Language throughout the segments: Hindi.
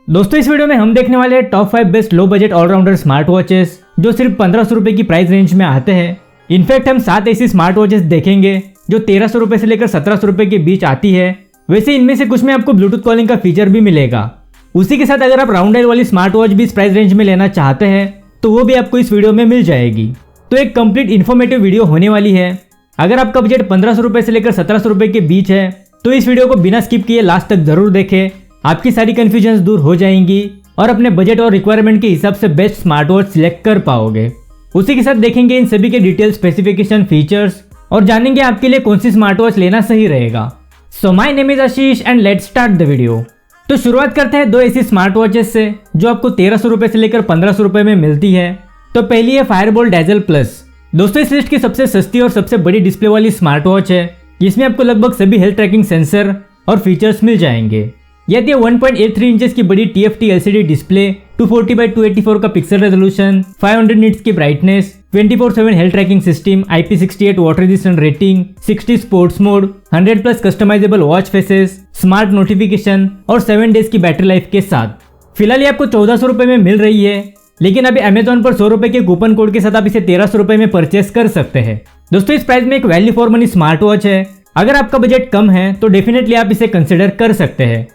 दोस्तों इस वीडियो में हम देखने वाले हैं top 5 best low budget all rounder smart watches जो सिर्फ 1500 रुपए की प्राइस रेंज में आते हैं। इनफैक्ट हम 7 ऐसी स्मार्ट वॉचेस देखेंगे जो 1300 रुपए से लेकर 1700 रुपए के बीच आती है। वैसे इनमें से कुछ में आपको ब्लूटूथ कॉलिंग का फीचर भी मिलेगा। उसी के साथ अगर आप राउंड डायल वाली स्मार्ट वॉच भी इस प्राइस रेंज में लेना चाहते हैं तो वो भी आपको इस वीडियो में मिल जाएगी। तो एक कंप्लीट इन्फॉर्मेटिव वीडियो होने वाली है। अगर आपका बजट 1500 रुपए से लेकर 1700 रुपए के बीच है तो इस वीडियो को बिना स्किप किए लास्ट तक जरूर देखें। आपकी सारी कंफ्यूजन्स दूर हो जाएंगी और अपने बजट और रिक्वायरमेंट के हिसाब से बेस्ट स्मार्ट वॉच सिलेक्ट कर पाओगे। उसी के साथ देखेंगे इन सभी के डिटेल, स्पेसिफिकेशन, फीचर्स और जानेंगे आपके लिए कौन सी स्मार्ट वॉच लेना सही रहेगा। So my name is Ashish and let's start the video. तो शुरुआत करते हैं 2 ऐसी स्मार्ट वॉचेस से जो आपको 1300 रुपए से लेकर 1500 रुपए में मिलती है। तो पहली है फायरबोल्ट डेजल प्लस। दोस्तों इस लिस्ट की सबसे सस्ती और सबसे बड़ी डिस्प्ले वाली स्मार्ट वॉच है। इसमें आपको लगभग सभी हेल्थ ट्रैकिंग सेंसर और फीचर्स मिल जाएंगे। यदि 1.83 इंचेस की बड़ी TFT LCD डिस्प्ले, 240x284 का पिक्सल रेजोल्यूशन, 500 निट्स की brightness, 24/7 health tracking system, IP68 water resistant rating, 60 sports mode, 100+ customizable watch faces, smart notification और 7 डेज की बैटरी लाइफ के साथ फिलहाल ये आपको 1400 रुपए में मिल रही है। लेकिन अभी अमेजोन पर 100 रुपए के कूपन कोड के साथ आप इसे 1300 रुपए में परचेस कर सकते हैं। दोस्तों इस प्राइस में एक value for money smart watch है। अगर आपका बजट कम है तो डेफिनेटली आप इसे कंसिडर कर सकते हैं।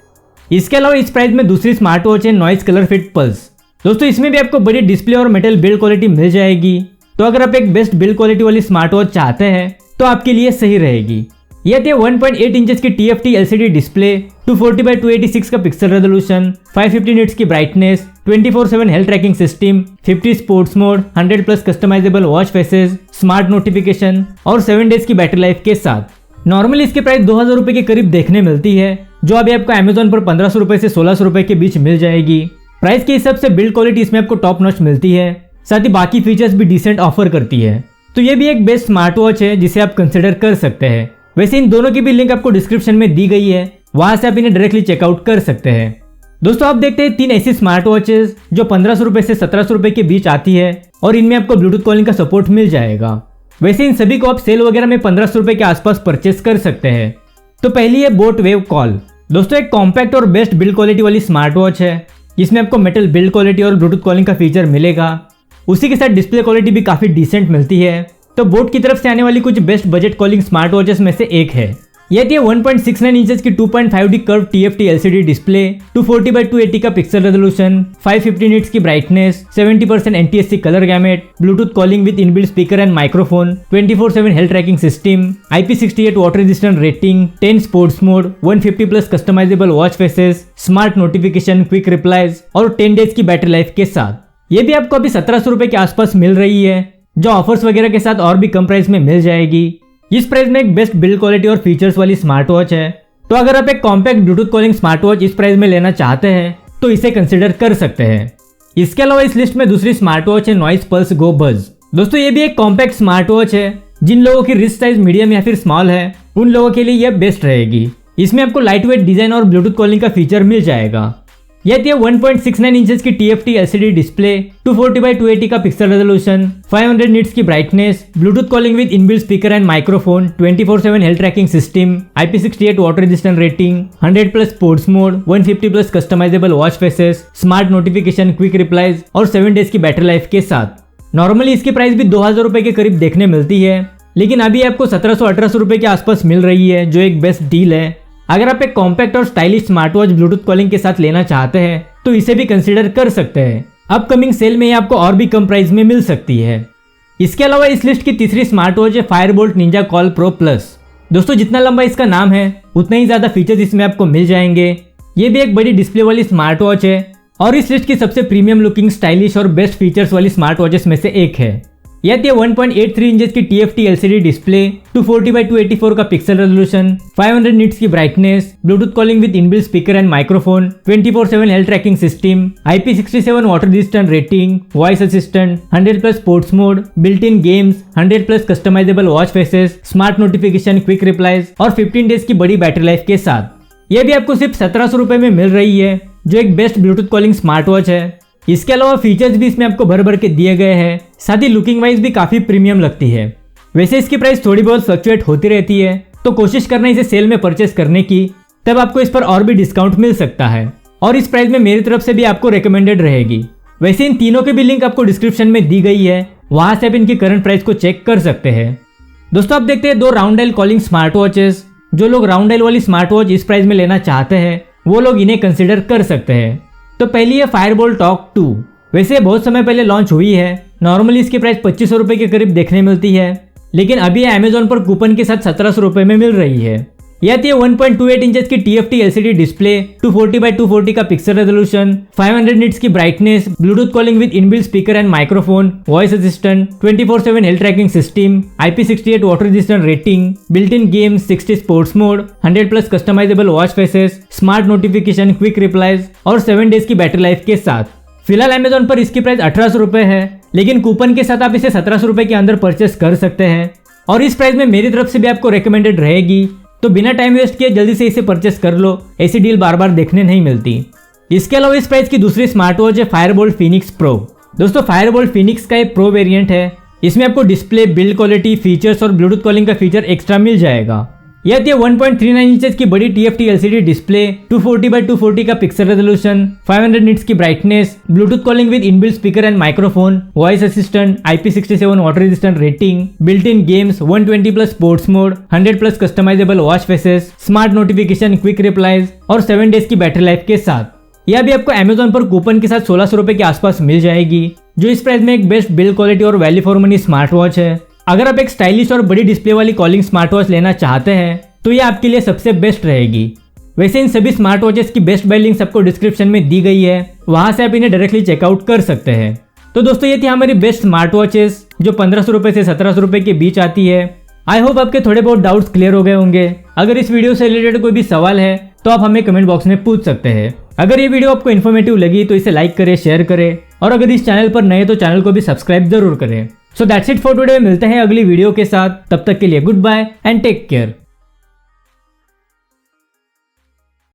इसके अलावा इस प्राइस में दूसरी स्मार्ट वॉच है नॉइस कलर फिट पल्स। दोस्तों इसमें भी आपको बड़ी डिस्प्ले और मेटल बिल्ड क्वालिटी मिल जाएगी। तो अगर आप एक बेस्ट बिल्ड क्वालिटी वाली स्मार्ट वॉच चाहते हैं तो आपके लिए सही रहेगी। यह थी 1.8 इंचेस की TFT LCD डिस्प्ले, 240x286 का पिक्सल रेजोल्यूशन, 550 निट्स की brightness, 24/7 health tracking system, 50 sports mode, 100+ customizable watch faces, smart notification और 7 डेज की बैटरी लाइफ के साथ। नॉर्मली इसकी प्राइस 2000 रुपए के करीब देखने मिलती है जो अभी आपको अमेजोन पर 1500 रुपए से 1600 रुपए के बीच मिल जाएगी। प्राइस के हिसाब से बिल्ड क्वालिटी इसमें आपको टॉप नॉच मिलती है, साथ ही बाकी फीचर्स भी डिसेंट ऑफर करती है। तो ये भी एक बेस्ट स्मार्ट वॉच है जिसे आप कंसिडर कर सकते हैं। वैसे इन दोनों की भी लिंक आपको डिस्क्रिप्शन में दी गई है, वहां से आप इन्हें डायरेक्टली चेकआउट कर सकते हैं। दोस्तों आप देखते हैं 3 ऐसी स्मार्ट वॉचेस जो 1500 रुपए से 1700 रुपए के बीच आती है और इनमें आपको ब्लूटूथ कॉलिंग का सपोर्ट मिल जाएगा। वैसे इन सभी को आप सेल वगैरह में 1500 रुपए के आसपास परचेस कर सकते हैं। तो पहली है बोट वेव कॉल। दोस्तों एक कॉम्पैक्ट और बेस्ट बिल्ड क्वालिटी वाली स्मार्ट वॉच है। इसमें आपको मेटल बिल्ड क्वालिटी और ब्लूटूथ कॉलिंग का फीचर मिलेगा। उसी के साथ डिस्प्ले क्वालिटी भी काफी डिसेंट मिलती है। तो बोट की तरफ से आने वाली कुछ best budget calling smart watches में से एक है। यह थी 1.69 इंचेस की 2.5D curve TFT LCD display, 240x280 का पिक्सल रेजोल्यूशन, 550 निट्स की brightness, 70% NTSC colour gamut, Bluetooth calling with inbuilt speaker and microphone, 24/7 health tracking system, IP68 water resistant rating, 10 sports mode, 150+ customizable watch faces, smart notification, quick replies और 10 डेज की बैटरी लाइफ के साथ। ये भी आपको अभी 1700 रुपए के आसपास मिल रही है जो ऑफर्स वगैरह के साथ और भी कम प्राइस में मिल जाएगी। इस प्राइस में एक बेस्ट बिल्ड क्वालिटी और फीचर्स वाली स्मार्ट वॉच है। तो अगर आप एक compact Bluetooth calling smart watch इस प्राइस में लेना चाहते हैं तो इसे कंसिडर कर सकते हैं। इसके अलावा इस लिस्ट में दूसरी स्मार्ट वॉच है नॉइस पल्स गो बज। दोस्तों ये भी एक कॉम्पैक्ट स्मार्ट वॉच है। जिन लोगों की रिस्ट साइज मीडियम या फिर स्मॉल है उन लोगों के लिए यह बेस्ट रहेगी। इसमें आपको लाइट वेट डिजाइन और ब्लूटूथ कॉलिंग का फीचर मिल जाएगा। यह थी 1.69 इंचेस की TFT LCD डिस्प्ले, 240x280 का पिक्सल रेजोल्यूशन, 500 निट्स की brightness, Bluetooth calling with inbuilt speaker and microphone, 24/7 health tracking system, IP68 water resistant rating, 100+ sports mode, 150+ customizable watch faces, smart notification, quick replies और 7 डेज की बैटरी लाइफ के साथ। नॉर्मली इसकी प्राइस भी 2000 रुपए के करीब देखने मिलती है, लेकिन अभी आपको 1700-1800 रुपए के आसपास मिल रही है जो एक बेस्ट डील है। अगर आप एक कॉम्पैक्ट और stylish smart watch Bluetooth calling के साथ लेना चाहते हैं तो इसे भी कंसीडर कर सकते हैं। अपकमिंग सेल में ये आपको और भी कम प्राइस में मिल सकती है। इसके अलावा इस लिस्ट की तीसरी स्मार्ट वॉच है Fireboltt Ninja call pro plus. दोस्तों जितना लंबा इसका नाम है उतना ही ज्यादा फीचर्स इसमें आपको मिल जाएंगे। ये भी एक बड़ी डिस्प्ले वाली स्मार्ट वॉच है और इस लिस्ट की सबसे प्रीमियम लुकिंग, स्टाइलिश और बेस्ट फीचर्स वाली स्मार्ट वॉचेस में से एक है। यह थी 1.83 इंचेस की TFT LCD डिस्प्ले, 240x284 का पिक्सल रेजोल्यूशन, 500 निट्स की brightness, Bluetooth calling with inbuilt speaker and microphone, 24/7 health tracking system, IP67 water resistant rating, voice assistant, 100+ sports mode, built in games, 100+ customizable watch faces, smart notification, quick replies और 15 डेज की बड़ी बैटरी लाइफ के साथ। यह भी आपको सिर्फ 1700 रुपए में मिल रही है जो एक best Bluetooth calling smart watch है। इसके अलावा फीचर्स भी इसमें आपको भर भर के दिए गए हैं, साथ ही लुकिंग वाइज भी काफी प्रीमियम लगती है। वैसे इसकी प्राइस थोड़ी बहुत फ्लक्चुएट होती रहती है तो कोशिश करना इसे सेल में परचेस करने की, तब आपको इस पर और भी डिस्काउंट मिल सकता है। और इस प्राइस में मेरी तरफ से भी आपको रिकमेंडेड रहेगी। वैसे इन तीनों के भी लिंक आपको डिस्क्रिप्शन में दी गई है, वहां से आप इनकी करंट प्राइस को चेक कर सकते हैं। दोस्तों आप देखते हैं 2 round dial calling smart watches. जो लोग राउंड डायल वाली स्मार्ट वॉच इस प्राइस में लेना चाहते हैं वो लोग इन्हें कंसिडर कर सकते हैं। तो पहली है फायरबोल्ट टॉक 2। वैसे बहुत समय पहले लॉन्च हुई है, नॉर्मली इसकी प्राइस 2500 रुपए के करीब देखने मिलती है, लेकिन अभी अमेजोन पर कूपन के साथ 1700 रुपए में मिल रही है। यह आती है 1.28 इंचेस की TFT LCD डिस्प्ले, 240x240 का पिक्सल रेजोल्यूशन, 500 निट्स की brightness, Bluetooth calling with inbuilt speaker and microphone, voice assistant, 24/7 health tracking system, IP68 water resistant rating, built in games, 60 sports mode, 100+ customizable watch faces, smart notification, quick replies और 7 डेज की बैटरी लाइफ के साथ। फिलहाल अमेजोन पर इसकी प्राइस 1800 रुपए है, लेकिन कूपन के साथ आप इसे 1700 रुपए के अंदर परचेस कर सकते हैं और इस प्राइस में मेरी तरफ से भी आपको रिकमेंडेड रहेगी। तो बिना टाइम वेस्ट किए जल्दी से इसे परचेस कर लो, ऐसी डील बार बार देखने नहीं मिलती। इसके अलावा इस प्राइस की दूसरी स्मार्ट वॉच है फायरबोल्ट फिनिक्स प्रो। दोस्तों फायरबोल्ट फिनिक्स का एक प्रो वेरिएंट है, इसमें आपको डिस्प्ले, बिल्ड क्वालिटी, फीचर्स और ब्लूटूथ कॉलिंग का फीचर एक्स्ट्रा मिल जाएगा। यह आती है 1.39 इंचेस की बड़ी TFT LCD डिस्प्ले, 240x240 का पिक्सल रेजोल्यूशन, 500 निट्स की brightness, Bluetooth calling with inbuilt speaker and microphone, voice assistant, IP67 water resistant rating, built in games, 120+ sports mode, 100+ customizable watch faces, smart notification, quick replies और 7 डेज की बैटरी लाइफ के साथ। यह भी आपको अमेजोन पर कूपन के साथ 1600 रुपए के आसपास मिल जाएगी, जो इस प्राइस में एक बेस्ट बिल्ड क्वालिटी और value for money smart watch है। अगर आप एक स्टाइलिश और बड़ी डिस्प्ले वाली कॉलिंग स्मार्ट वॉच लेना चाहते हैं तो ये आपके लिए सबसे बेस्ट रहेगी। वैसे इन सभी स्मार्ट वॉचेस की बेस्ट बाय लिंक्स आपको डिस्क्रिप्शन में दी गई है, वहां से आप इन्हें डायरेक्टली चेकआउट कर सकते हैं। तो दोस्तों ये थी हमारी बेस्ट स्मार्ट वॉचेस जो 1500 रुपए से 1700 रुपए के बीच आती है। आई होप आपके थोड़े बहुत डाउट्स क्लियर हो गए होंगे। अगर इस वीडियो से रिलेटेड कोई भी सवाल है तो आप हमें कमेंट बॉक्स में पूछ सकते हैं। अगर ये वीडियो आपको इन्फॉर्मेटिव लगी तो इसे लाइक करें, शेयर करें और अगर इस चैनल पर नए तो चैनल को भी सब्सक्राइब जरूर करें। So that's it for today. मिलते हैं अगली वीडियो के साथ, तब तक के लिए goodbye and take care.